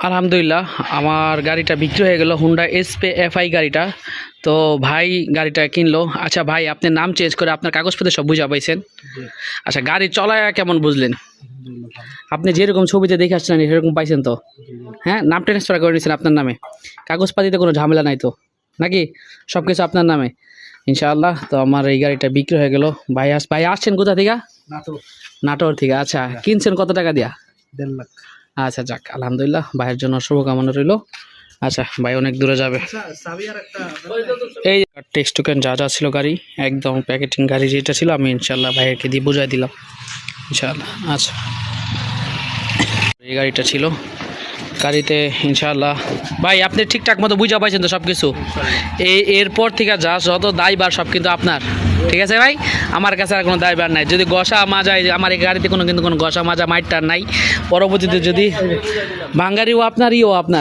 আলহামদুলিল্লাহ আমার গাড়িটা বিক্রি হয়ে গেল, হুন্ডা এসপি এফআই গাড়িটা। তো ভাই গাড়িটা কিনলো। আচ্ছা ভাই, আপনার নাম চেঞ্জ করে আপনার কাগজপত্র সব বুঝা পাইছেন? আচ্ছা, গাড়ি চলায় কেমন বুঝলেন? আপনি যেরকম ছবিতে দেখে আসছেন সেরকম পাইছেন তো? হ্যাঁ, নাম ট্রান্সফার করে নিয়েছেন আপনার নামে, কাগজপাতিতে কোনো ঝামেলা নাই তো নাকি? সব কিছু আপনার নামে ইনশাআল্লাহ। তো আমার এই গাড়িটা বিক্রি হয়ে গেল। ভাই আসছেন কোথা থেকে? নাটোর থেকে। আচ্ছা, কিনছেন কত টাকা দিয়া? 1.5 লাখ। আচ্ছা যাক, আলহামদুলিল্লাহ, ভাইয়ের জন্য শুভকামনা রইল। আচ্ছা, ভাই অনেক দূরে যাবে। এই টেক্সট টোকেন যা যা ছিল গাড়ি একদম প্যাকেটিং গাড়ি যেটা ছিল আমি ইনশাল্লাহ ভাইয়েরকে দিয়ে বুঝাই দিলাম ইনশাল্লাহ। আচ্ছা, এই গাড়িটা ছিল গাড়িতে ইনশাল্লাহ। ভাই আপনি ঠিকঠাক মতো বুঝা পাইছেন তো সব কিছু? এরপর থেকে যত দায়ভার সব কিন্তু আপনার, ঠিক আছে ভাই? আমার কাছে আর কোনো দায়ভার নাই। যদি গসা মাজা, আমার এই গাড়িতে কোনো গসা মাজা মাইটটার নাই। পরবর্তীতে যদি ভাঙ্গারিও আপনার, ইও আপনার।